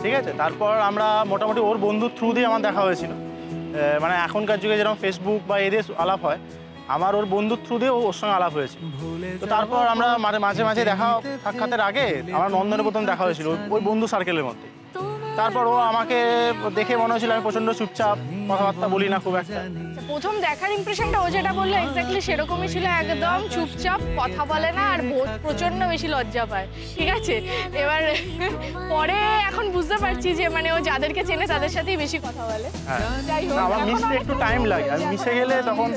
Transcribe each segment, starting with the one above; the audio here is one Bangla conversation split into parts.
ঠিক আছে, তারপর আমরা মোটামুটি ওর বন্ধুর থ্রু দিয়ে আমার দেখা হয়েছিল। মানে এখনকার যুগে যেরকম ফেসবুক বা এদের আলাপ হয়, আমার ওর বন্ধুর থ্রু দিয়ে ওর সঙ্গে আলাপ হয়েছিল। তো তারপর আমরা মাঝে মাঝে দেখা সাক্ষাতের আগে আমার নন্দনে প্রথম দেখা হয়েছিল ওই বন্ধু সার্কেলের মধ্যে। তারপর ও আমাকে দেখে মনে হয়েছিল আমি প্রচণ্ড চুপচাপ, কথাবার্তা বলি না খুব একটা। প্রথম দেখার ইমপ্রেশনটা ও যেটা বললো এক্স্যাক্টলি সেরকমই ছিল, একদম চুপচাপ, কথা বলে না আর প্রচণ্ড বেশি লজ্জা পায়। ঠিক আছে, এবার পরে এখন বুঝতে পারছি যে মানে ও যাদেরকে চেনে তাদের সাথেই বেশি কথা বলে। যাই হোক, আমার মিশতে একটু টাইম লাগে, আমি মিশে গেলে তখন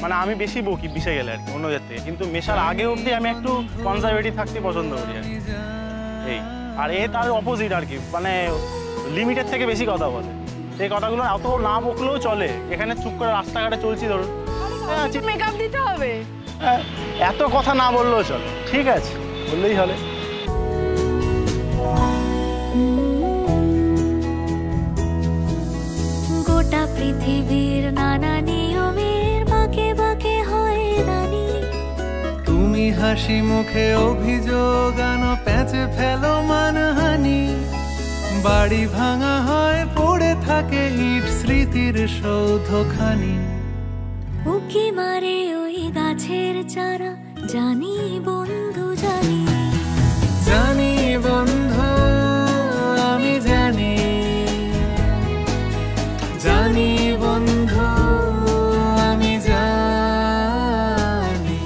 মানে আমি বেশি বকি মিশে গেলে আর কি অন্যদের থেকে, কিন্তু মেশার আগে অবধি আমি একটু কনজারভেটিভ থাকতে পছন্দ করি আর কি। এই আর তার অপোজিট আর কি, মানে লিমিটের থেকে বেশি কথা বলে। সেই কথাগুলো এত না বকলেও চলে, এখানে চুপ করে রাস্তাঘাটে চলছি ধরুন, মেকআপ দিতে হবে, এত কথা না বললেও চলে, ঠিক আছে বললেই হলে। গোটা পৃথিবীর নানা নিয়মের বাঁকে বাঁকে হয় রানী, তুমি হাসি মুখে অভিযোগ আনো, প্যাঁচে ফেলো মানহানি, বাড়ি ভাঙা হয় পড়ে থাকে ইট স্মৃতির সৌধখানি, উকি মারে ওই গাছের চারা, জানি বন্ধু জানি, জানি বন্ধু আমি জানি, জানি বন্ধু আমি জানি।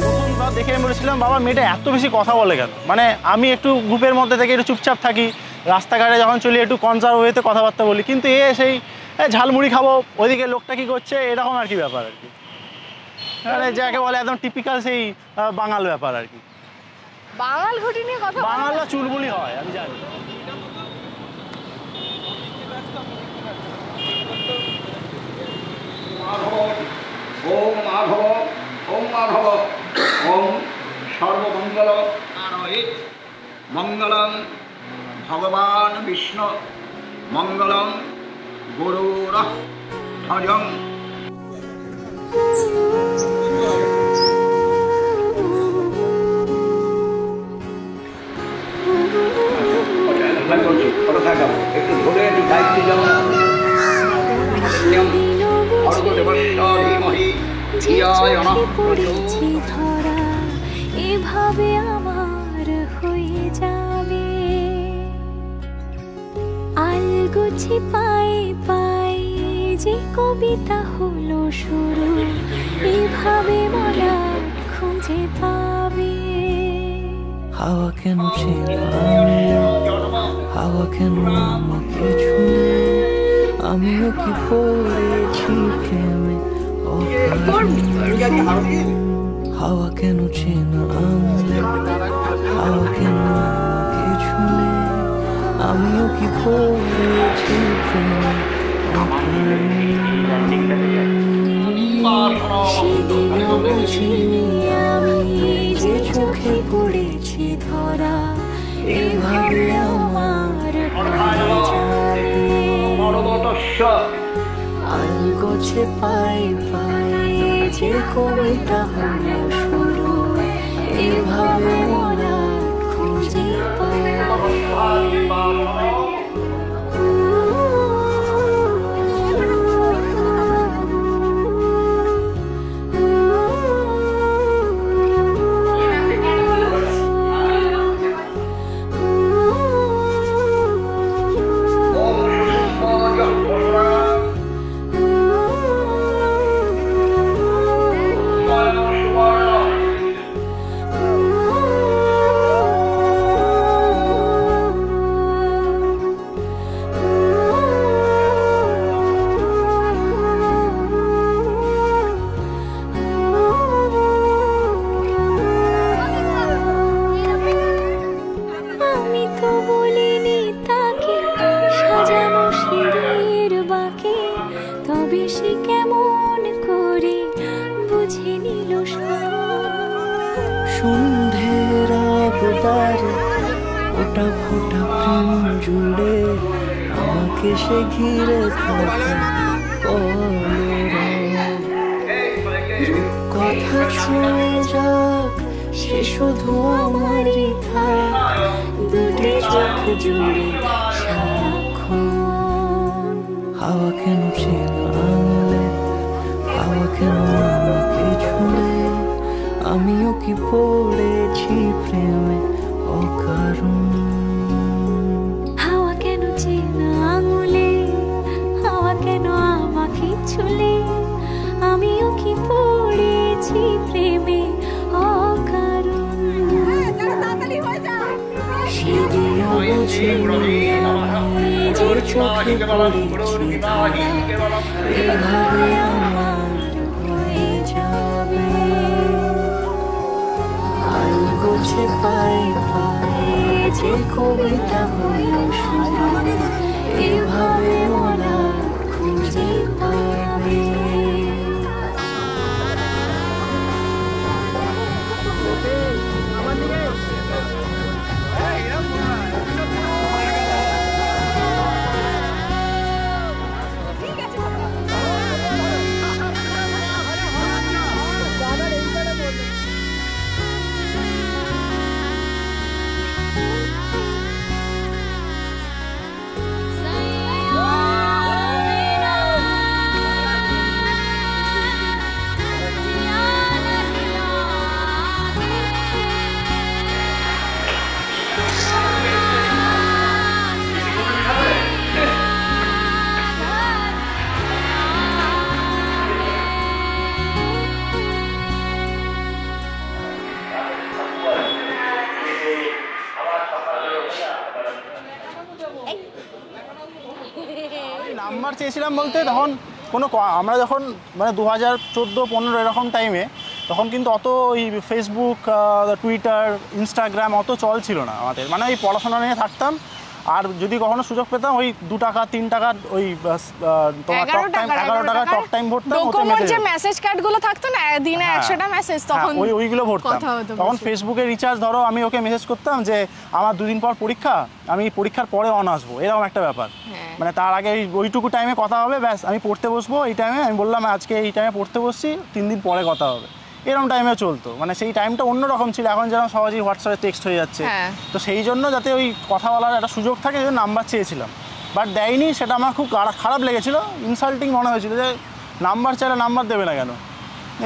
প্রথমবার দেখে আমি বলেছিলাম বাবা মেয়েটা এত বেশি কথা বলে কেন, মানে আমি একটু গ্রুপের মধ্যে থেকে একটু চুপচাপ থাকি, রাস্তাঘাটে যখন চলি একটু কনজার্ভ ওয়েতে কথাবার্তা বলি, কিন্তু সেই ঝালমুড়ি খাবো ওইদিকে লোকটা কী করছে এরকম আর কি ব্যাপার আর কি, মানে যাকে বলে একদম টিপিক্যাল সেই বাঙাল ব্যাপার আর কি। বাঙাল ঘটি নিয়ে কথা, বাঙালরা চুলবুলি হয় আমি জানি। ওম মাধব ওম মাধব ওম সর্বমঙ্গল নারায়ণ মঙ্গলং ভগবান বিষ্ণু মঙ্গলং গুরুর ধ্বজং। একটু ধরে একটু দায়িত্ব যেমন এভাবে আমার হয়ে যাবে, আলগোছি পায়ে পায়ে যে কবিতা হলো শুরু, এভাবে বলা খুঁজে পাবে। হাওয়া কেন চেনা হাওয়া কেন আমাকে ছুঁয়ে, আমিও কি পড়েছি প্রেমে, হাওয়া কেন চেনা হাওয়া কেন আমাকে ছুঁয়ে, আমিও কি পড়েছি প্রেমে, সেদিনও বুঝিনি আমি যে চোখে পড়েছি ধরা, এভাবে আমার আলগোছে পায়ে পায়ে যে কবিতা হলো শুরু, এভাবে মরা খুঁজে পায়। সন্ধ্যের আগবারে ফোটা ফোটা জুড়ে আমাকে সে ঘিরে থাকে কথা ছুঁয়ে যাক সে শুধু আমারই থাক দুটি চোখ জুড়ে সারাক্ষণ হাওয়া কেন চেনা আঙুলে হাওয়া কেন আমাকে ছুঁলে আমিও কি পড়েছি প্রেমে অকারণ হাওয়া কেন চেনা আঙুলে হাওয়া কেন আমাকে ছুলে আমিও কি পড়েছি প্রেমে অকারণ সেদিনও বুঝিনি আমি যে চোখে পড়েছি এভাবে আমার হয়ে যাবে আলো গোছে পায়ে পায়ে যে কবিতা হলো শুরু এভাবে মোলা খুঁজে পাবে নাম্বার চেয়েছিলাম বলতে তখন আমরা যখন মানে 2014-15 এরকম টাইমে তখন কিন্তু অত ওই ফেসবুক টুইটার ইনস্টাগ্রাম অত চল ছিল না আমাদের মানে ওই পড়াশোনা নিয়ে থাকতাম আর যদি কখনো সুযোগ পেতাম ওই 2 টাকা 3 টাকার ওই তোমার 11 টাকা টক টাইম ভরতাম ডোকোমোর যে মেসেজ কার্ডগুলো থাকতো না দিনে 100টা মেসেজ তখন ওইগুলো ভরতাম তখন ফেসবুকে রিচার্জ ধরো আমি ওকে মেসেজ করতাম যে আমার 2 দিন পর পরীক্ষা আমি পরীক্ষার পরে অন আসবো এরকম একটা ব্যাপার মানে তার আগে ওইটুকু টাইমে কথা হবে ব্যাস আমি পড়তে বসবো এই টাইমে আমি বললাম আজকে এই টাইমে পড়তে বসছি 3 দিন পরে কথা হবে এরকম টাইমে চলতো মানে সেই টাইমটা অন্যরকম ছিল এখন যেন সহজেই হোয়াটসঅ্যাপে টেক্সট হয়ে যাচ্ছে তো সেই জন্য যাতে ওই কথা বলার একটা সুযোগ থাকে ওই নাম্বার চেয়েছিলাম বাট দেয়নি সেটা আমার খুব খারাপ লেগেছিল ইনসাল্টিং মনে হয়েছিল যে নাম্বার চাইলে নাম্বার দেবে না কেন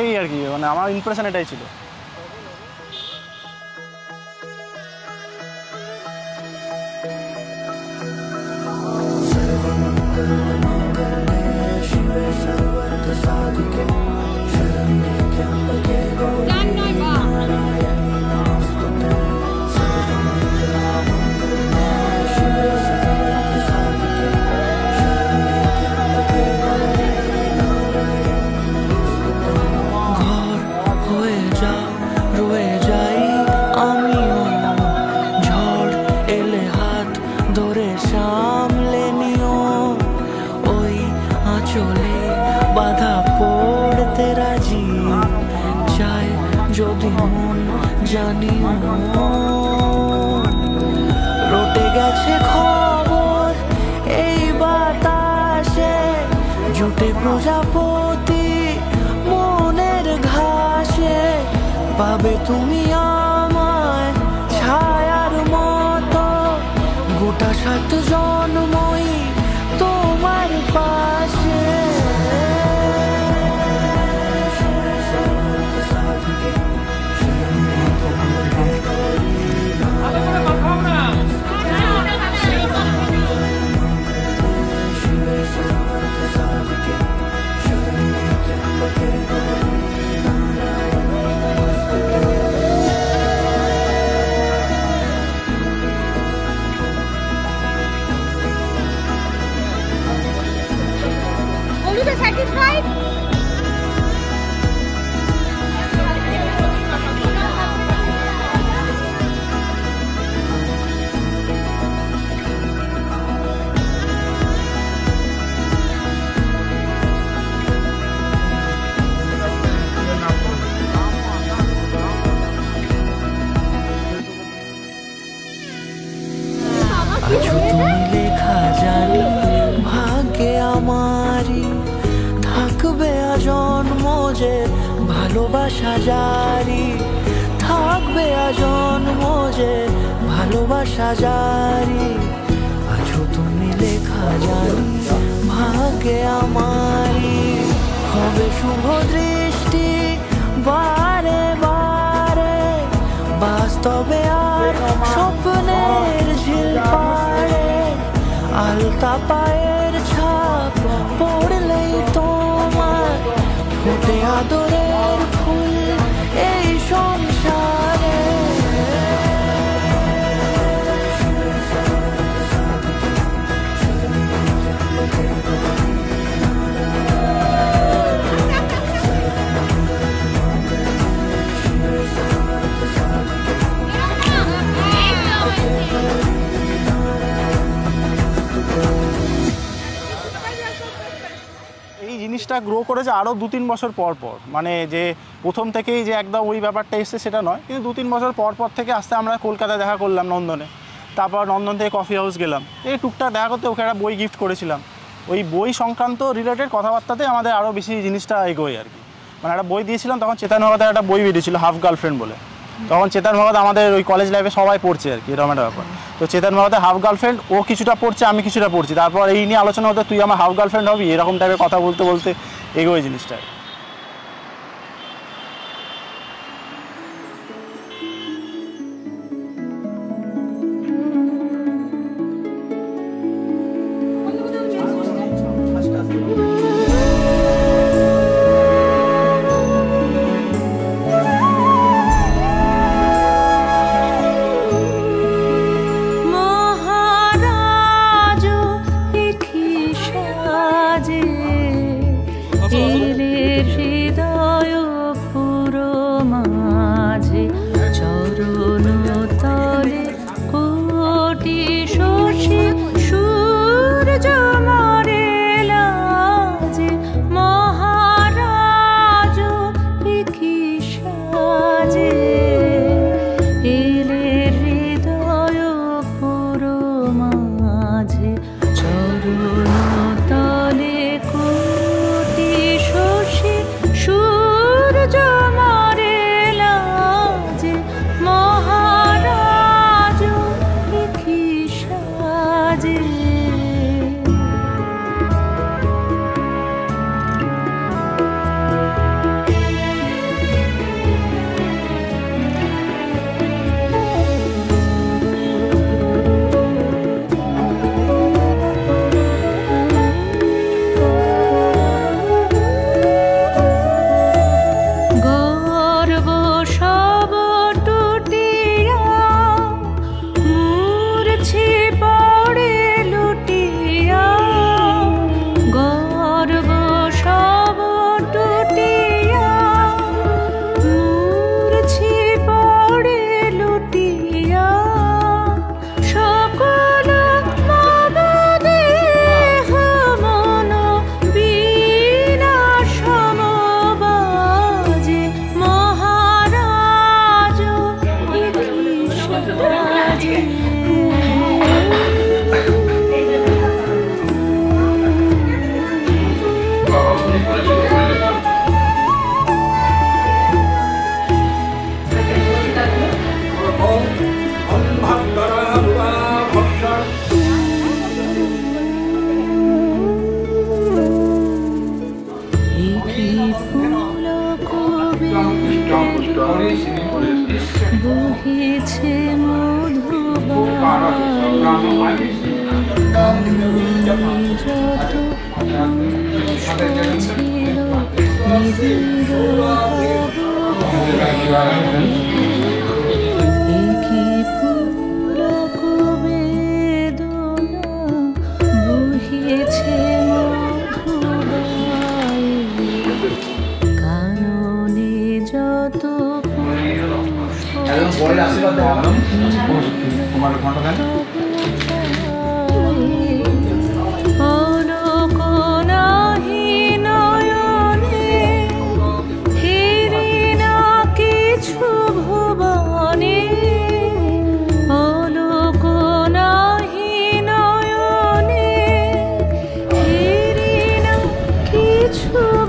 এই আর কি মানে আমার ইমপ্রেশন এটাই ছিল রটে গেছে খবর এই বাতাসে জুটে প্রজাপতি মনের ঘাসে পাবে তুমি আমায় ছায়ার মতো গোটা 7 জন্মই তোমার পাশে ভালোবাসা জারি থাকবে আজন্ম যে ভালোবাসা জারি আছো তুমি লেখা জানি ভাগ্যে আমারি হবে শুভ দৃষ্টি বারে বারে বাস্তবে আর স্বপ্নের ঝিল পারে আলতা পায়ের ছাপ পড়লেই তোমার ফোটে আদরের ফুল এই সংসারে এই জিনিসটা গ্রো করেছে আরও 2-3 বছর পর পর, মানে যে প্রথম থেকেই যে একদম ওই ব্যাপারটা এসছে সেটা নয়, কিন্তু 2-3 বছর পর পর থেকে আসতে আমরা কলকাতায় দেখা করলাম নন্দনে, তারপর নন্দন থেকে কফি হাউস গেলাম, এই টুকটাক দেখা করতে ওকে একটা বই গিফট করেছিলাম। ওই বই সংক্রান্ত রিলেটেড কথাবার্তাতে আমাদের আরও বেশি জিনিসটা এগোয় আর কি। মানে একটা বই দিয়েছিলাম তখন চেতন ভগতের একটা বই বেরিয়েছিল হাফ গার্লফ্রেন্ড বলে, তখন চেতন ভগত আমাদের ওই কলেজ লাইফে সবাই পড়ছে আর কি, এরকম একটা ব্যাপার। তো চেতন ভগতের হাফ গার্লফ্রেন্ড ও কিছুটা পড়ছে, আমি কিছুটা পড়ছি, তারপর এই নিয়ে আলোচনা হতে তুই আমার হাফ গার্লফ্রেন্ড হবি, এরকম টাইপের কথা বলতে বলতে এগোয় জিনিসটা। বহেছে মধুবাণী যত ছিল কি পুলক বেদনা বহেছে মধুবাণী কাননে যত তোমার ঘন্টা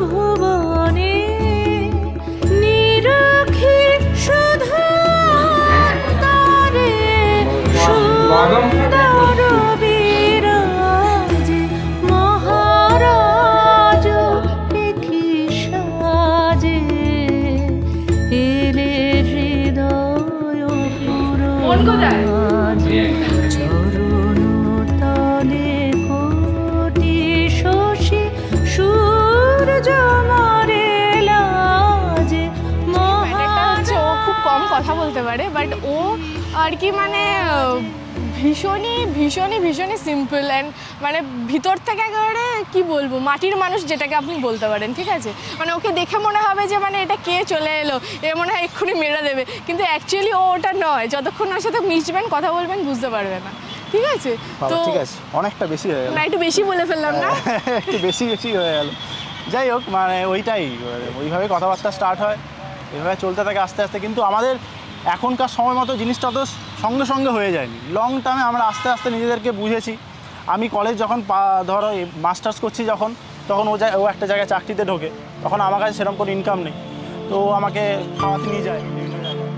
ভুবনে ফোন কোথায়? চরণ তলে কোটি শশী সূর্য মরে লাজে ব্যাপারটা হচ্ছে ও খুব কম কথা বলতে পারে, বাট ও আর কি মানে ভীষণই ভীষণই ভীষণই সিম্পল অ্যান্ড মানে ভিতর থেকে একেবারে কি বলবো মাটির মানুষ যেটাকে আপনি বলতে পারেন, ঠিক আছে? মানে ওকে দেখে মনে হবে যে মানে এটা কে চলে এলো, এ মনে হয় এক্ষুনি মেরে দেবে, কিন্তু অ্যাকচুয়ালি ও ওটা নয়। যতক্ষণ ওর সাথে মিশবেন কথা বলবেন বুঝতে পারবে না, ঠিক আছে? তো ঠিক আছে, অনেকটা বেশি হয়ে গেল না একটু বেশি বলে ফেললাম না? একটু বেশি হয়ে গেল। যাই হোক, মানে ওইটাই, ওইভাবে কথাবার্তা স্টার্ট হয়, এভাবে চলতে থাকে আস্তে আস্তে। কিন্তু আমাদের এখনকার সময় মতো জিনিসটা তো সঙ্গে সঙ্গে হয়ে যায়নি, লং টার্মে আমরা আস্তে আস্তে নিজেদেরকে বুঝেছি। আমি কলেজ যখন ধরো মাস্টার্স করছি যখন, তখন ও একটা জায়গায় চাকরিতে ঢোকে, তখন আমার কাছে সেরকম কোনো ইনকাম নেই, তো আমাকে খাওয়াতে নিয়ে যায় বিভিন্ন জায়গায়।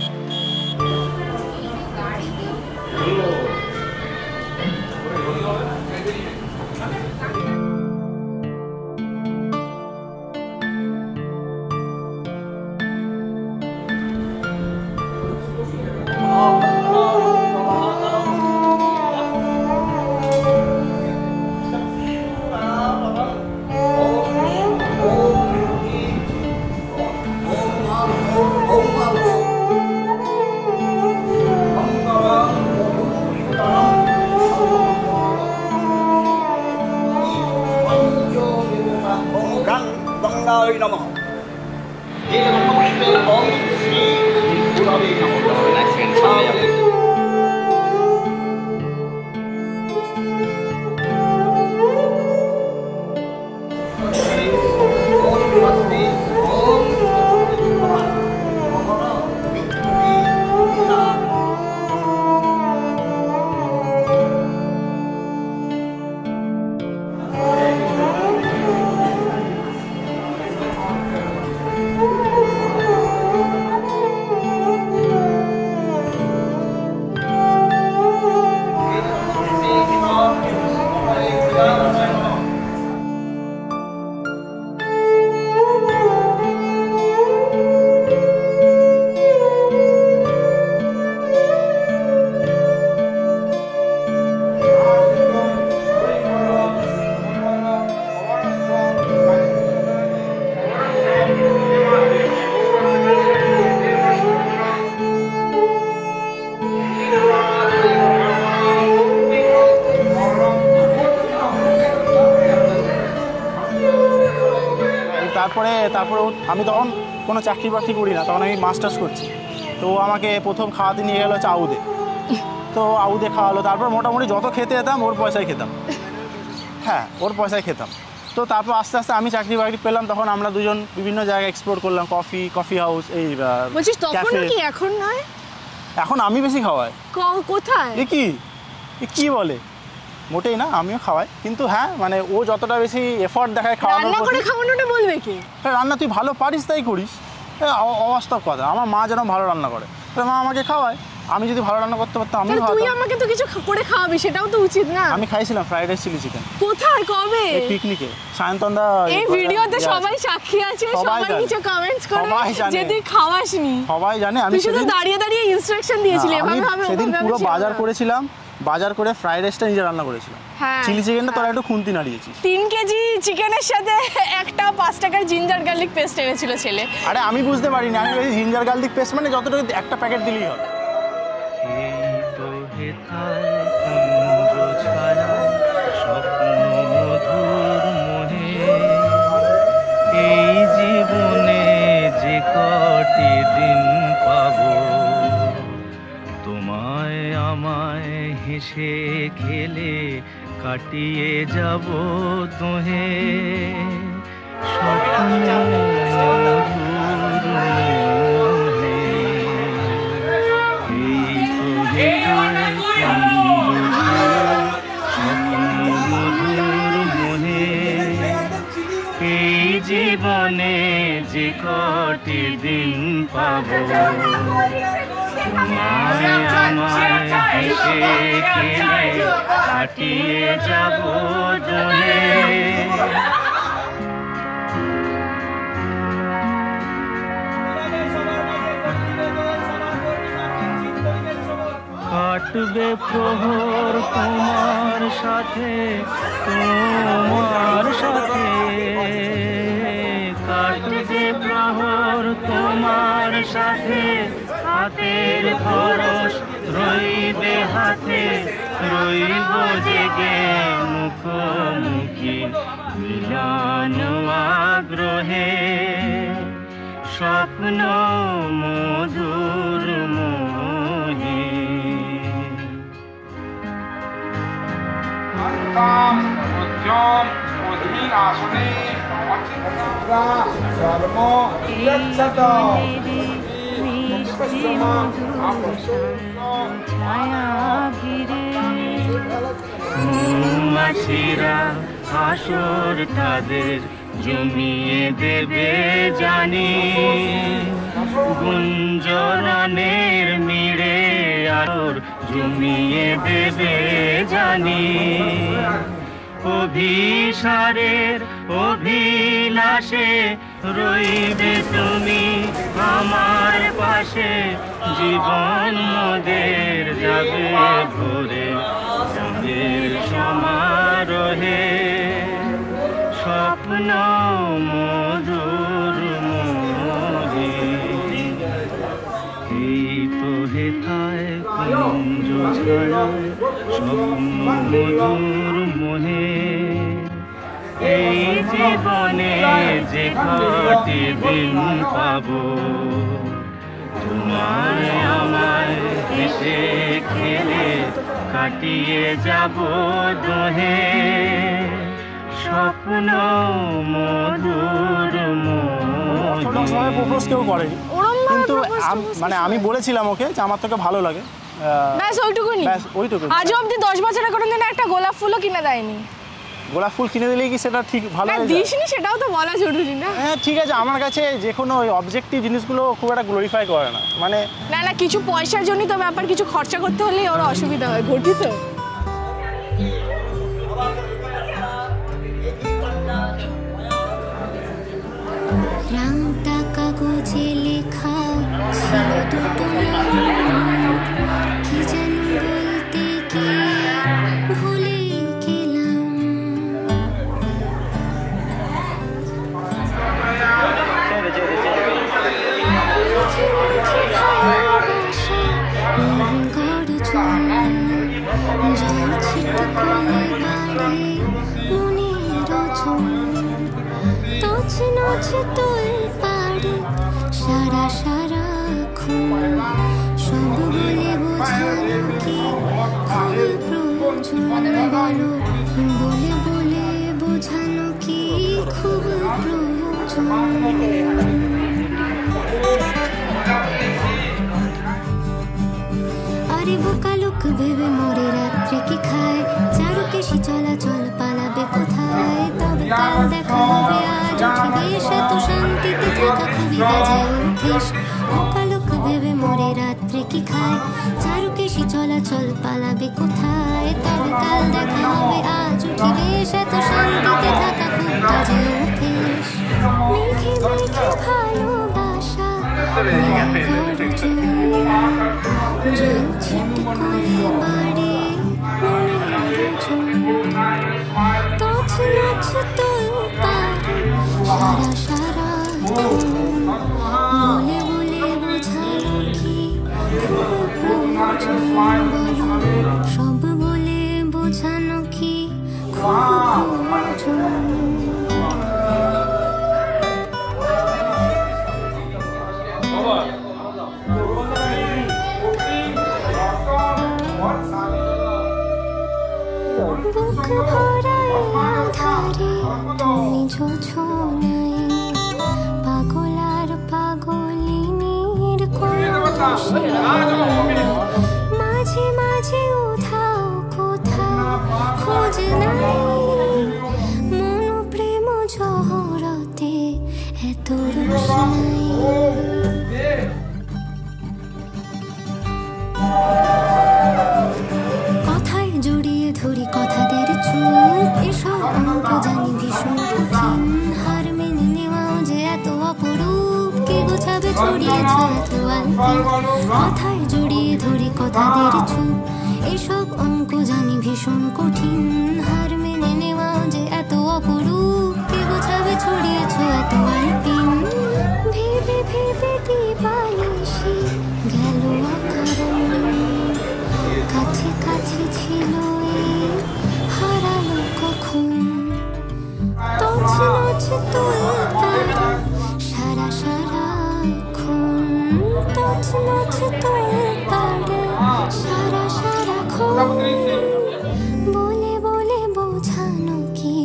গঙ্গায় নমঃ। যে নমস্তে ওম শ্রী গুরবে নমঃ। তারপরে আমি তখন কোনো চাকরি বাকরি করি না, তখন আমি মাস্টার্স করছি। তো আমাকে প্রথম খাওয়াতে নিয়ে গেলো হচ্ছে আউদে, তো আউদে খাওয়ালো। তারপর মোটামুটি যত খেতে যেতাম ওর পয়সায় খেতাম, হ্যাঁ ওর পয়সায় খেতাম। তো তারপর আস্তে আস্তে আমি চাকরি বাকরি পেলাম, তখন আমরা দুজন বিভিন্ন জায়গায় এক্সপ্লোর করলাম, কফি হাউস, এই বলছিস তখন কি এখন নয়? এখন আমি বেশি খাওয়াই। কোথায়? এ কি বলে, মোটেই না, আমিও খাওয়াই, কিন্তু হ্যাঁ মানে ও যতটা বেশি এফর্ট দেখায় খাওয়ানোর রান্না করে খাওয়ানোটা বলবে কি? রান্না তুই ভালো পারিস তাই করিস, অবাস্তব কথা। আমার মা যেন ভালো রান্না করে, মা আমাকে খাওয়ায়, আমি যদি ভালো রান্না করতে পারতাম আমি তুই আমাকে তো কিছু করে খাওয়াবি, সেটাও তো উচিত না? আমি খাইছিলাম ফ্রাইড রাইস চিলি চিকেন। কোথায়, কবে? পিকনিকে, সায়ন্তনদা। এই ভিডিওতে সবাই সাক্ষী আছে, সবাই নিচে কমেন্টস করে যে তুই খাওয়াসনি। সবাই জানে। আমি শুধু দাঁড়িয়ে দাঁড়িয়ে ইনস্ট্রাকশন দিয়েছিলি, এভাবে হবে। সেদিন পুরো বাজার করেছিলাম, বাজার করে ফ্রাইড রাইসটা নিজে রান্না করেছিলাম, চিলি চিকেনটা তোরা একটু খুন্তি নাড়িয়েছিস। 3 কেজি চিকেনের সাথে একটা 5 টাকার জিঞ্জার গার্লিক পেস্ট এনেছিল ছেলে। আরে আমি বুঝতে পারিনি, আমি বলি জিঞ্জার গার্লিক পেস্ট মানে যতটুকু একটা প্যাকেট দিলেই হবে। এই জীবনে যে কটি দিন পাবো, তোমায় আমায় হেসে খেলে কাটিয়ে যাব তোহে স্বপ্ন জীবনে যে কটি দিন পাবো, তোমায় আমায় হেসে খেলে কাটিয়ে যাব দোহে। কাটবে প্রহর তোমার সাথে, তোমার সাথে কাটবে প্রহর তোমার সাথে, হাতের পরশ রইবে হাতে, রইব জেগে মুখোমুখি মিলন আগ্রহে, স্বপ্ন মধুর মোহে। উদ্যম অধীন আসনে ধর্ম যচ্ছত মৌমাছিরা আসর তাদের জমিয়ে দেবে জানি, গুঞ্জরণের মিড়ে আলোর জমিয়ে দেবে জানি, অভিসারের অভিলাষে রইবে তুমি আমার পাশে, জীবন মোদের যাবে ভরে চাঁদের সমারোহে, স্বপ্ন মধুর মোহে। এই তো হেথায় কুঞ্জ ছায়ায় স্বপ্ন মধুর মোহে, এই জীবনে যে কটি দিন পাবো, তোমায় আমায় হেসে খেলে কাটিয়ে যাব দোহে, স্বপ্ন মধুর ছোট সময় প্রপোজ কেউ করেনি, কিন্তু মানে আমি বলেছিলাম ওকে যে আমার তোকে ভালো লাগে, ব্যাস ওইটুকুনি। ব্যাস ওইটুকু। আজ অব্দি 10 বছরে কোনোদিন একটা গোলাপ ফুলও কিনে দেয়নি। গোলাপ ফুল কিনে দিলেই কি সেটা ঠিক ভালো হয়ে যায়? দিসনি সেটাও তো বলা জরুরি না। হ্যাঁ ঠিক আছে, আমার কাছে যে কোনো ওই অবজেক্টিভ জিনিসগুলো খুব একটা গ্লোরিফাই করে না, মানে না না কিছু পয়সার জন্যই তো ব্যাপার, কিছু খরচা করতে হলেই ওর অসুবিধা হয়, ঘটি তো। রাংটা কাগজে লেখা ছিল দুটো নাম, কি যেন বলতে গিয়ে ভুলে গেলাম। মাঝে মাঝে ভালোবাসা গর্জন, জল ছিটকলে বাড়ে মনের ওজন, তছনছ তোল পাড়ে সারা সারাক্ষণ, সব বলে বোঝানো কি খুবই প্রয়োজন, বলো বলে বলে বোঝানো কি খুব প্রয়োজন। আরে বোকা লোক ভেবে মরে রাত্রে কি খায়, চারুকেশি চলাচল পালাবে কোথায়, তবে কাল দেখা হবে আজ উঠিবে সে তো শান্তিতে থাকা খুবই বাজে অভ্যেস। বোকা লোক ভেবে মরে রাত্রে কি খায়, চারুকেশি চলাচল পালাবে কোথায়, তবে কাল দেখা হবে আজ উঠিবে সে তো শান্তিতে থাকা খুব বাজে অভ্যেস। মেঘে মেঘে ভালোবাসা গর্জন, জল ছিটকলে বাড়ে মনের ওজন, তছনছ তোল পাড়ে সারা সারাক্ষণ, বলে বলে বোঝানো কি খুব প্রয়োজন, বলো সব বলে বোঝানো কি খুব প্রয়োজন। বুক ভরায় আধারে তুমি ঝোছনাই, পাগল আর পাগলিনীর কোনো দোষ নাই, মাঝে মাঝে উধাও কোথাও খোঁজ নাই, মন প্রেম ঝহরতে এত রস নাই। কথায় জড়িয়ে ধরি কথাদের চুপ, এসব অঙ্ক জানি ভীষণ কঠিন, হার মেনে নেওয়াও যে এত অপরূপ, কে গোছাবে ছড়িয়েছ এত আলপি। কথায় জড়িয়ে ধরি কথাদের চুপ, এসব অঙ্ক জানি ভীষণ কঠিন, হার মেনে নেওয়া যে এত অপরূপ, কে গোছাবে ছড়িয়েছ এত আলপিন। ভেবে ভেবে দিবানিশি গেল অকারণ, কাছে কাছে ছিল এই হারালো কখন। তছনছ তোর পাড়া সারা সারাক্ষণ, তছনছ তোর পাড়া সারা সারাক্ষণ। বলে বলে বোঝানো কি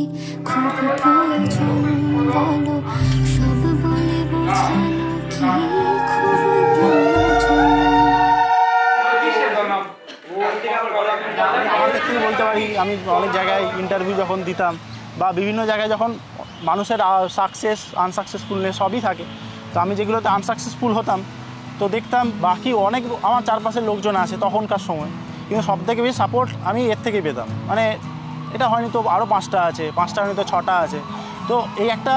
খুব প্রয়োজন, বলো সব বলে বোঝানো কি খুব প্রয়োজন। আমার ক্ষেত্রে বলতে পারি, আমি অনেক জায়গায় ইন্টারভিউ যখন দিতাম বা বিভিন্ন জায়গায় যখন মানুষের সাকসেস আনসাকসেসফুলনেস সবই থাকে, তো আমি যেগুলোতে আনসাকসেসফুল হতাম তো দেখতাম বাকি অনেক আমার চারপাশের লোকজন আছে তখনকার সময়, কিন্তু সবথেকে বেশি সাপোর্ট আমি এর থেকেই পেতাম। মানে এটা হয়নি তো আরও 5টা আছে, 5টা হয়নি তো 6টা আছে। তো এই একটা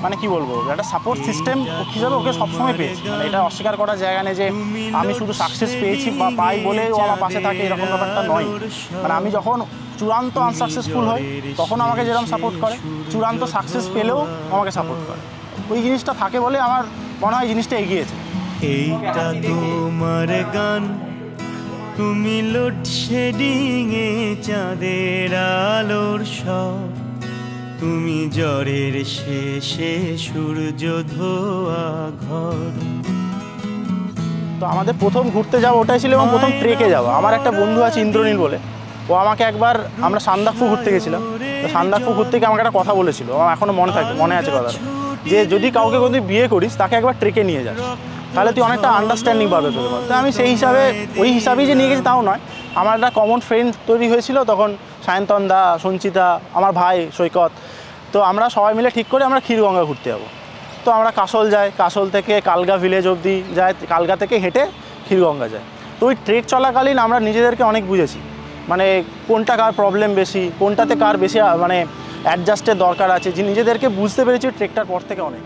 মানে কি বলবো, একটা সাপোর্ট সিস্টেম হিসাবে ওকে সবসময় পেয়েছি। মানে এটা অস্বীকার করার জায়গা নেই যে আমি শুধু সাকসেস পেয়েছি বা পাই বলে ও আমার পাশে থাকে, এরকম ব্যাপারটা নয়। মানে আমি যখন চূড়ান্ত আনসাকসেসফুল হই তখন আমাকে যেরকম সাপোর্ট করে, চূড়ান্ত সাকসেস পেলেও আমাকে সাপোর্ট করে। ওই জিনিসটা থাকে বলে আমার মনে হয় জিনিসটা এগিয়েছে। এইটা তোমার গান, তুমি লোডশেডিং এ চাঁদের আলোর সব, তুমি জ্বরের শেষে সূর্য ধোয়া ঘর। তো আমাদের প্রথম ঘুরতে যাওয়া ওটাই ছিল এবং প্রথম ট্রেকে যাওয়া। আমার একটা বন্ধু আছে ইন্দ্রনীল বলে, ও আমাকে একবার, আমরা সান্দাকফু ঘুরতে গেছিলাম, তো সান্দাকফু ঘুরতে গিয়ে আমাকে একটা কথা বলেছিল, আমার এখনও মনে আছে কথাটা, যে যদি কাউকে কোনো বিয়ে করিস তাকে একবার ট্রেকে নিয়ে যাস, তাহলে তুই অনেকটা আন্ডারস্ট্যান্ডিং পাবে তোর। তো আমি সেই হিসাবে ওই হিসাবেই যে নিয়ে গেছি তাও নয়, আমার একটা কমন ফ্রেন্ড তৈরি হয়েছিল তখন, সায়ন্তন দা, সঞ্চিতা, আমার ভাই সৈকত। তো আমরা সবাই মিলে ঠিক করে আমরা ক্ষীরগঙ্গা ঘুরতে যাবো। তো আমরা কাসল যাই, কাসল থেকে কালগা ভিলেজ অবধি যায়, কালগা থেকে হেঁটে ক্ষীরগঙ্গা যায়। তো ওই ট্রেক চলাকালীন আমরা নিজেদেরকে অনেক বুঝেছি, মানে কোনটা কার প্রবলেম বেশি, কোনটাতে কার বেশি মানে অ্যাডজাস্টের দরকার আছে, যে নিজেদেরকে বুঝতে পেরেছি ট্রেকটার পর থেকে অনেক।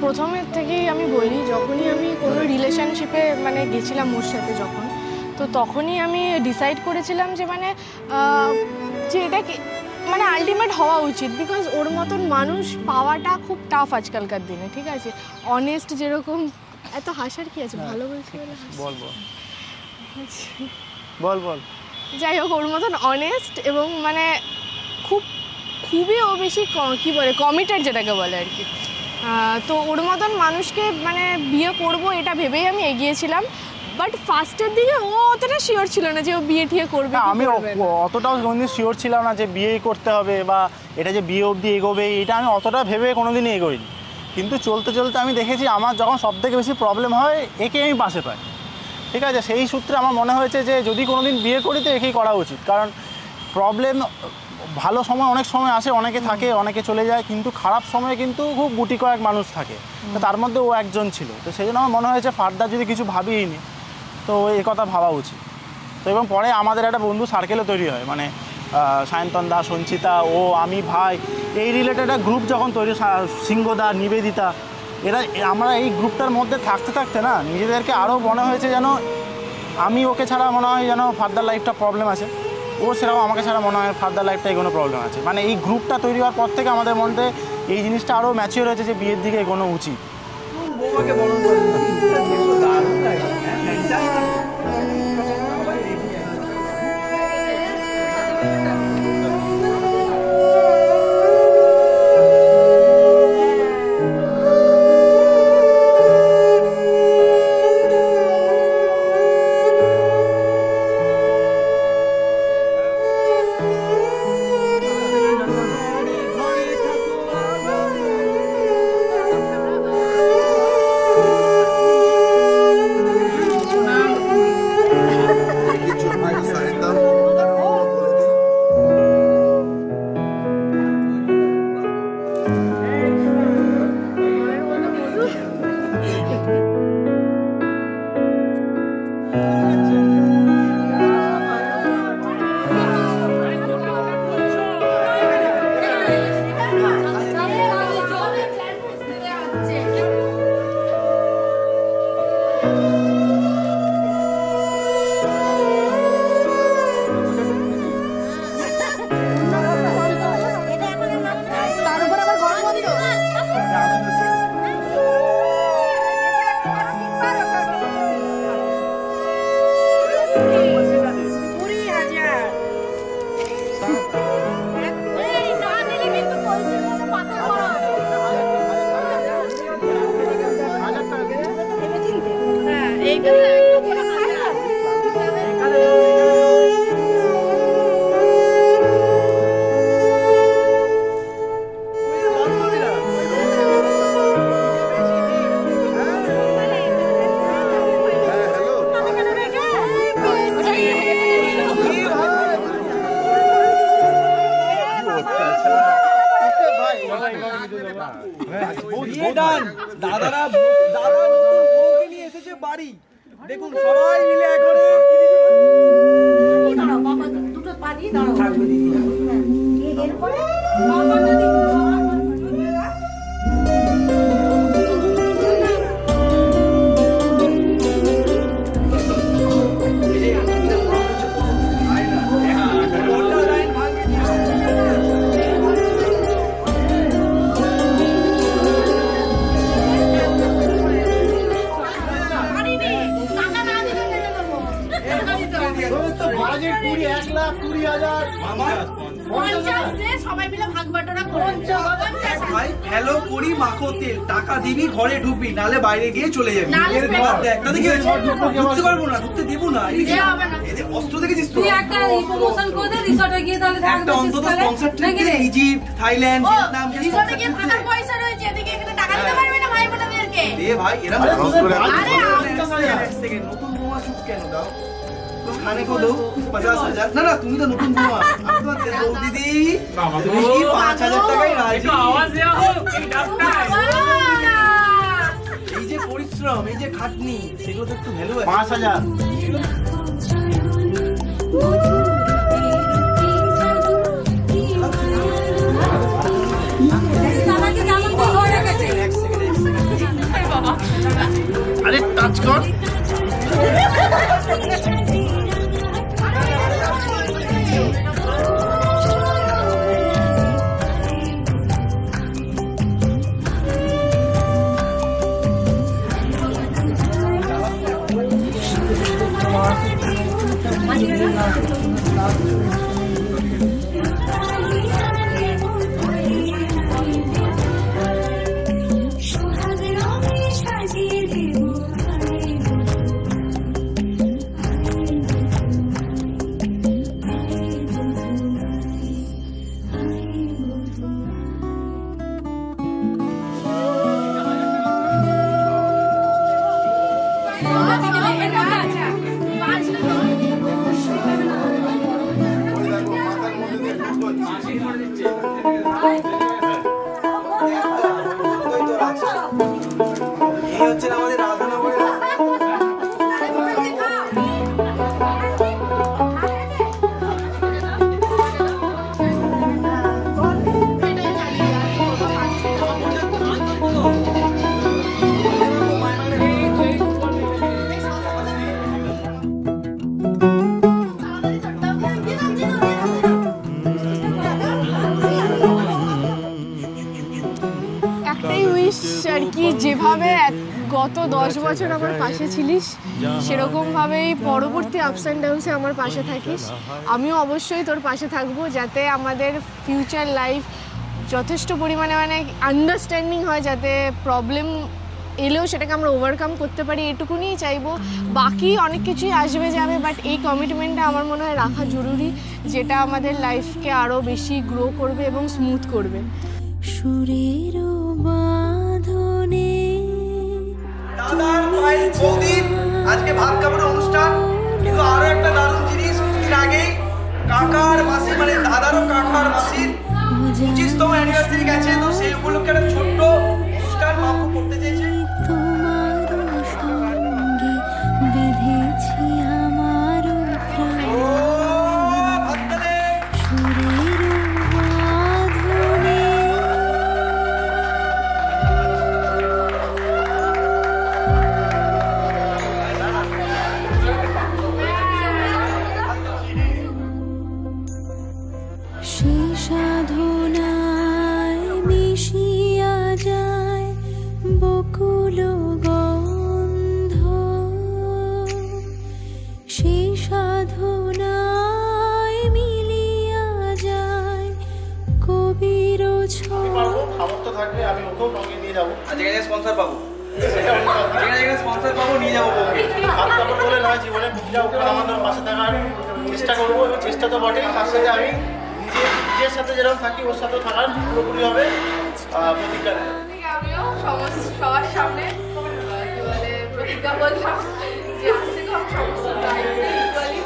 প্রথমের থেকেই আমি বলি, যখনই আমি কোনো রিলেশনশিপে মানে গেছিলাম ওর সাথে যখন, তো তখনই আমি ডিসাইড করেছিলাম যে মানে যে এটা মানে আলটিমেট হওয়া উচিত, বিকজ ওর মতন মানুষ পাওয়াটা খুব টাফ আজকালকার দিনে, ঠিক আছে? অনেস্ট যেরকম, এত হাসার কি আছে, ভালো বলছি বল বল বল বল। যাই হোক, ওর মতন অনেস্ট এবং মানে খুব খুবই ও বেশি কী বলে কমিটেড যেটাকে বলে আর কি। তো ওর মতন মানুষকে মানে বিয়ে করব এটা ভেবেই আমি এগিয়েছিলাম, বাট ফার্স্টের দিকে ও অতটা শিওর ছিল না যে ও বিয়ে ঠিয়ে করবে। আমি অতটাও কোনোদিন শিওর ছিলাম না যে বিয়েই করতে হবে বা এটা যে বিয়ে অবধি এগোবে, এটা আমি অতটা ভেবে কোনোদিনই এগোইনি। কিন্তু চলতে চলতে আমি দেখেছি আমার যখন সবথেকে বেশি প্রবলেম হয় একে আমি পাশে পাই, ঠিক আছে। সেই সূত্রে আমার মনে হয়েছে যে যদি কোনোদিন বিয়ে করি তো একেই করা উচিত, কারণ প্রবলেম ভালো সময় অনেক সময় আসে, অনেকে থাকে, অনেকে চলে যায়, কিন্তু খারাপ সময়ে কিন্তু খুব গুটি কয়েক মানুষ থাকে, তো তার মধ্যে ও একজন ছিল। তো সেই জন্য আমার মনে হয়েছে ফার্দার যদি কিছু ভাবিই নি তো এই কথা ভাবা উচিত। তো এবং পরে আমাদের একটা বন্ধু সার্কেলও তৈরি হয়, মানে সায়ন্তন দা, সঞ্চিতা, ও, আমি, ভাই, এই রিলেটেড একটা গ্রুপ যখন তৈরি, সিংহদা, নিবেদিতা, এরা আমরা এই গ্রুপটার মধ্যে থাকতে থাকতে না নিজেদেরকে আরও মনে হয়েছে যেন আমি ওকে ছাড়া মনে হয় যেন ফার্দার লাইফটা প্রবলেম আছে, ও সেরকম আমাকে ছাড়া মনে হয় ফার্দার লাইফটাই কোনো প্রবলেম আছে। মানে এই গ্রুপটা তৈরি হওয়ার পর থেকে আমাদের মধ্যে এই জিনিসটা আরও ম্যাচিওর হয়েছে যে বিয়ের দিকে এগোনো উচিত। দাদারা দাদা নতুন বউকে নিয়ে এসেছে বাড়ি, দেখুন সবাই মিলে একবারে দুটো পানি দাঁড়াও থাকবে দিদি এরপরে বাবাটা দিদি হ্যালো করি মাখো তেল, টাকা দিবি ঘরে ঢুকবি, নালে বাইরে গিয়ে চলে যাবি। ঢুকতে পারবো না, ঢুকতে দেবো না। অস্ত্র দেখেছিস তো, একটা অন্তত স্পন্সর ট্রিপ দে, ইজিপ্ট, থাইল্যান্ড, ভিয়েতনাম। রিসর্টে গিয়ে থাকার পয়সা রয়েছে, এদিকে এখানে টাকা দিতে পারবে না ভাই বোনদেরকে। দে ভাই, এরা নতুন বৌমা চুপ কেন দাও खाने को दो 50,000। ना ना তুমি তো নতুন বৌমা, আমি তো দেবো দিদি, তুমি কি 5,000 টাকায় রাজি? আওয়াজ দেওয়া হোক এই ডাবটা। এই যে পরিশ্রম, এই যে খাটনি, সেগুলো তো একটু ভ্যালু আছে। 5,000 अरे टच कर এই হচ্ছে আমাদের রাধানগরের একটাই উইশ আর কি, যেভাবে গত 10 বছর আমার পাশে ছিলিস সেরকমভাবেই পরবর্তী আপস অ্যান্ড ডাউনসে আমার পাশে থাকিস। আমিও অবশ্যই তোর পাশে থাকবো, যাতে আমাদের ফিউচার লাইফ যথেষ্ট পরিমাণে মানে আন্ডারস্ট্যান্ডিং হয়, যাতে প্রবলেম এলেও সেটাকে আমরা ওভারকাম করতে পারি, এটুকুনিই চাইবো। বাকি অনেক কিছুই আসবে যাবে, বাট এই কমিটমেন্টটা আমার মনে হয় রাখা জরুরি, যেটা আমাদের লাইফকে আরও বেশি গ্রো করবে এবং স্মুথ করবে। সুরের বাঁধনে দাদার মায়ের বৌদি আজকে ভাত খাবার অনুষ্ঠান, কিন্তু আরো একটা দারুণ জিনিস, কিছুদিন আগেই কাকার মাসি মানে দাদারও কাকার মাসির 25তম অ্যানিভার্সারি গেছে, তো সেই উপলক্ষে একটা ছোট্ট অনুষ্ঠান মাপু করতে চেয়েছে। তোমার সঙ্গে বেঁধেছি আমার প্রাণ সুরের বাঁধনে সেই সাধনায় মিশিয়া যায় বকুল গন্ধ, সেই সাধনায় মিলিয়া যায় কবির সামর্থ্য থাকবে আমি ওকেও সঙ্গে নিয়ে যাবো। যেখানে স্পন্সর পাবো সেটা অন্য কথা। যেখানে স্পন্সর পাবো নিয়ে যাবো বউকে। হাত কাপড় বলে নয়, জীবনে প্রতিটা আমাদের পাশে থাকার চেষ্টা করবো, এবং চেষ্টা তো বটেই, তার সাথে আমি নিজের সাথে যেরকম থাকি ওর সাথেও থাকার পুরোপুরি হবে প্রতিজ্ঞা। আমিও সবার সামনে কি বলে প্রতিজ্ঞা বললাম যে আজ থেকে আমি সমস্ত দায়িত্ব ইকুয়ালি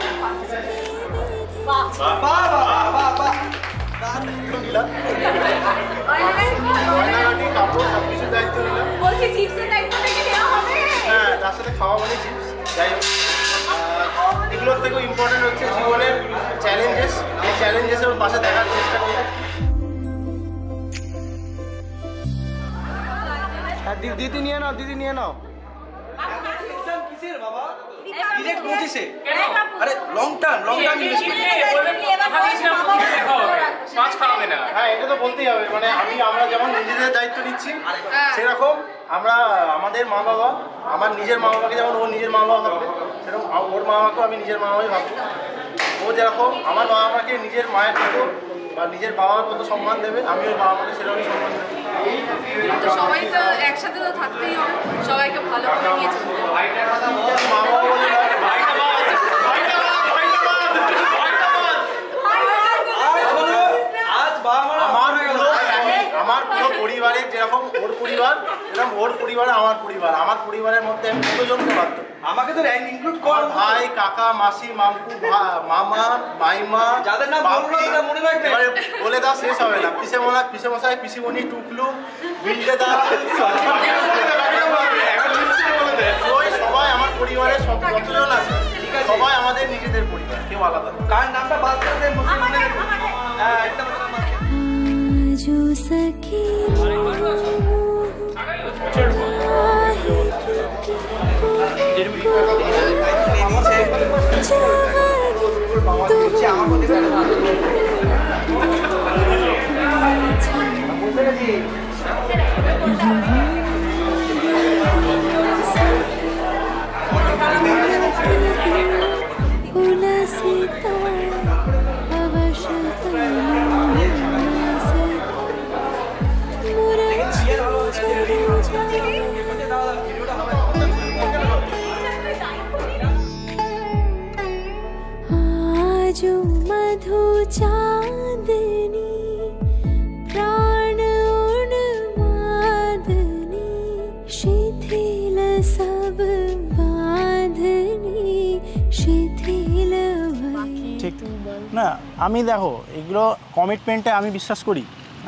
গয়নাগাটি কাপড় সব কিছুর দায়িত্ব নিলাম। বলছি চিপসের দায়িত্বটা কি নেওয়া হবে? হ্যাঁ, তার সাথে খাওয়া মানে চিপস। যাই হোক, এগুলোর থেকেও ইম্পর্টেন্ট হচ্ছে জীবনের চ্যালেঞ্জেস, এই চ্যালেঞ্জেসের পাশে দেখার চেষ্টা করবো। দিদি নিয়ে নাও, দিদি নিয়ে নাও। কিসের বাবা? ডিরেক্ট 25-এ। আরে লং টার্ম ইনভেস্টমেন্ট। হ্যাঁ, এটা তো বলতেই হবে, মানে আমরা যেমন নিজেদের দায়িত্ব নিচ্ছি সেরকম আমরা আমাদের মা বাবা, আমার নিজের মা বাবাকে যেমন ও নিজের মা বাবা ভাববে, সেরকম ওর মা বাবাকেও আমি নিজের মা বাবাই ভাববো। ও যেরকম আমার বাবা মাকে নিজের মায়ের মতো বা নিজের বাবার মতো সম্মান দেবে, আমি ওর বাবা মাকে সেরকমই সম্মান দেবো। তো সবাই তো একসাথে তো থাকতেই হবে, সবাইকে ভালোভাবে নিয়ে চলতে হবে। মা বাবা বলে আমার পুরো পরিবারের যেরকম ওর পরিবার, এরকম ওর পরিবার আমার পরিবার। আমার পরিবারের মধ্যে আমি কতজনকে বাধ্য, আমাকে তো র্যাঙ্ক ইনক্লুড কর। ভাই, কাকা, মাসি, মামু, মামা, মাইমা, যাদের নাম মনে রাখবে বলে দাও শেষ হবে না। পিসে মশাই, পিসিমণি, টুকলু, বিলটেদা, সবাই আমার পরিবারের যতজন আছে সবাই আমাদের নিজেদের পরিবার, কেউ আলাদা। কার নামটা বাদ করে মনে রাখবে। হ্যাঁ, একটা जो सखी आजो मधु चांदनी प्राण उन्माद আমি দেখো এগুলো কমিটমেন্টে আমি বিশ্বাস করি,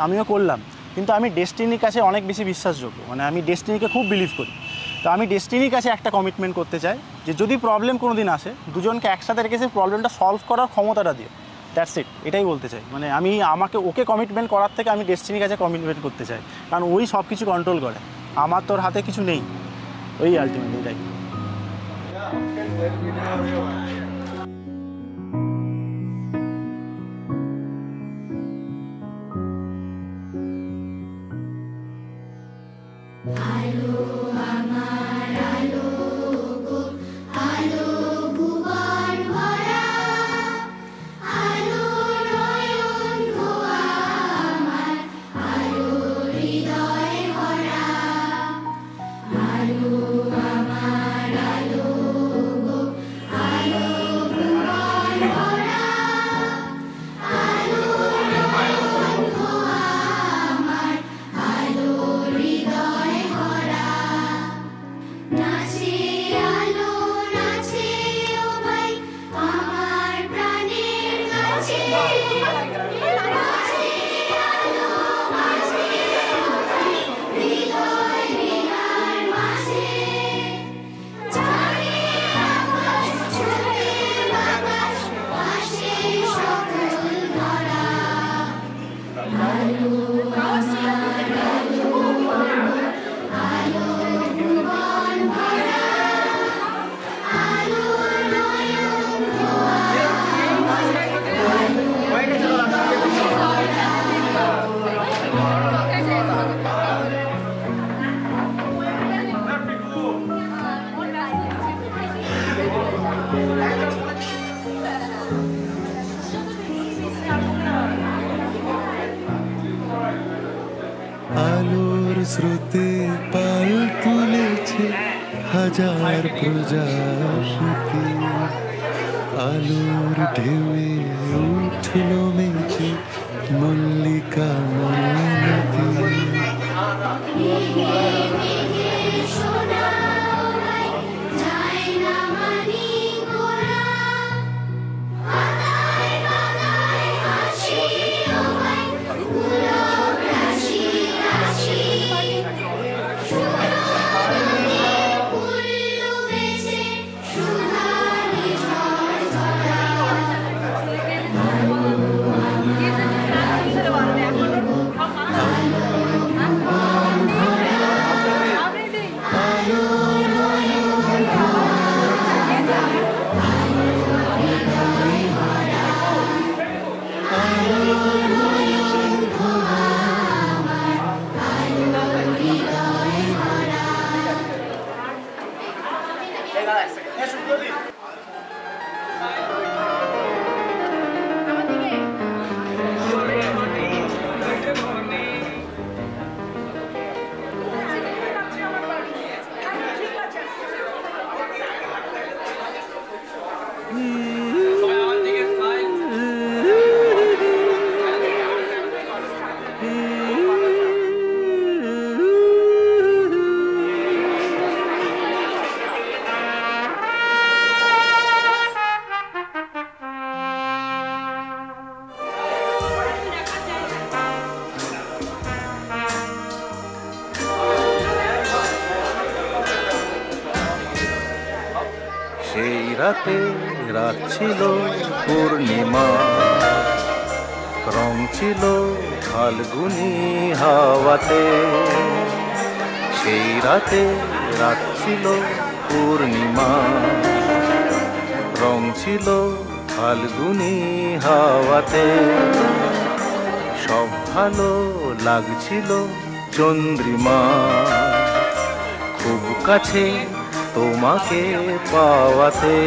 আমিও করলাম, কিন্তু আমি ডেস্টিনির কাছে অনেক বেশি বিশ্বাসযোগ্য, মানে আমি ডেস্টিনিকে খুব বিলিভ করি। তো আমি ডেস্টিনির কাছে একটা কমিটমেন্ট করতে চাই যে যদি প্রবলেম কোনো দিন আসে, দুজনকে একসাথে রেখে সেই প্রবলেমটা সলভ করার ক্ষমতাটা দিও। দ্যাটস ইট, এটাই বলতে চাই। মানে আমি ওকে কমিটমেন্ট করার থেকে আমি ডেস্টিনির কাছে কমিটমেন্ট করতে চাই, কারণ ওই সব কিছু কন্ট্রোল করে, আমার তোর হাতে কিছু নেই, ওই আলটিমেটলি এটাই। আলোর স্রোতে পাল তুলেছে হাজার প্রজাপতি, আলোর ঢেউয়ে উঠল মেঘে মল্লিকা মালতী। রাতে রাত ছিল পূর্ণিমা, রং ছিল ফাল্গুনি হাওয়াতে। সেই রাতে রাত ছিল পূর্ণিমা, রং ছিল ফাল্গুনি হাওয়াতে। সব ভালো লাগছিল চন্দ্রিমা, খুব কাছে তোমাকে পাওয়াতে।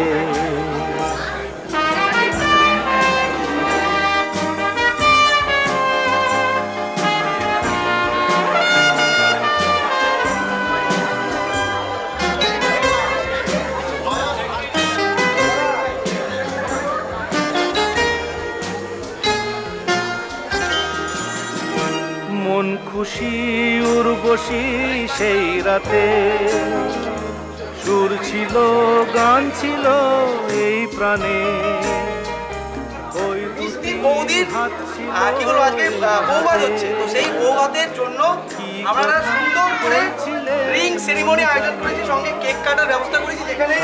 মন খুশি উর্বশী সেই রাতে, সুর ছিল গান ছিল এই প্রাণে। ওই বৌদির কি বলবো আজকে বৌভাত হচ্ছে, তো সেই বৌভাতের জন্য আমরা একটা সুন্দর করে রিং সেরিমনি আয়োজন করেছি, সঙ্গে কেক কাটার ব্যবস্থা করেছি, যেখানে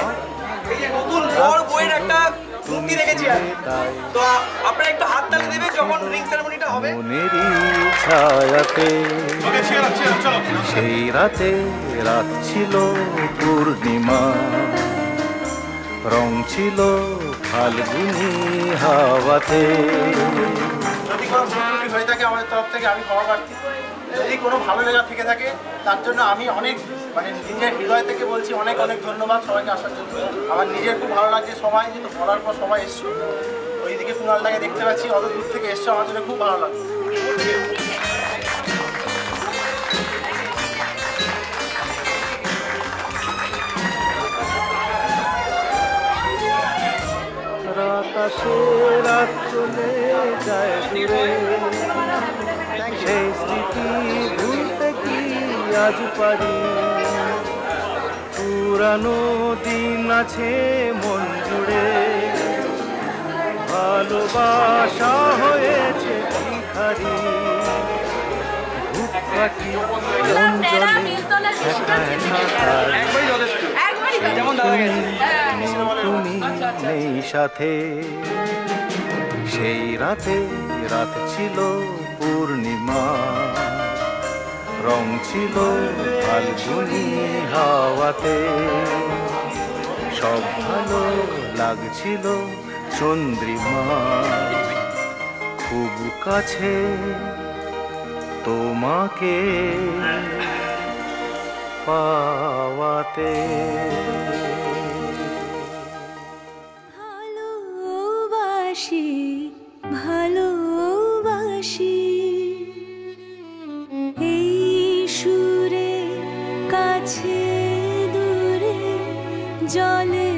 এই যে নতুন বর বউয়ের একটা মূর্তি রেখেছি আমি। তো আপনারা একটু হাত তালি দেবেন যখন রিং সেরিমনিটা হবে। মনেরই ছায়াতে সেই রাতে রাত ছিল পূর্ণিমা, রং ছিল ফাল্গুনি হাওয়াতে। যদি কোনো ভুল হয়ে থাকে আমাদের তরফ থেকে আমি ক্ষমা প্রার্থী। যদি কোনো ভালো লেগে থেকে থাকে তার জন্য আমি অনেক মানে নিজের হৃদয় থেকে বলছি অনেক অনেক ধন্যবাদ সবাইকে আসার জন্য। আমার নিজের খুব ভালো লাগছে, সবাই যেহেতু বলার পর সবাই এসছো, ওইদিকে কুণালদাকে দেখতে পাচ্ছি অত দূর থেকে এসছো, আমার জন্য খুব ভালো লাগছে। আকাশে রাত চলে যায় দূরে, সেই স্মৃতি ভুলতে কি আজ পারি? পুরানো দিন আছে মন জুড়ে, ভালোবাসা হয়েছে ভিখারি। ধূপকাঠি মন জলে একা তুমি নেই সাথে। সেই রাতে রাত ছিল পূর্ণিমা, রং ছিল ফাল্গুনি হাওয়াতে। সব ভালো লাগছিল চন্দ্রিমা, খুব কাছে তোমাকে পাওয়াতে। ভালোবাসি ভালোবাসি এই সুরে কাছে দূরে জলে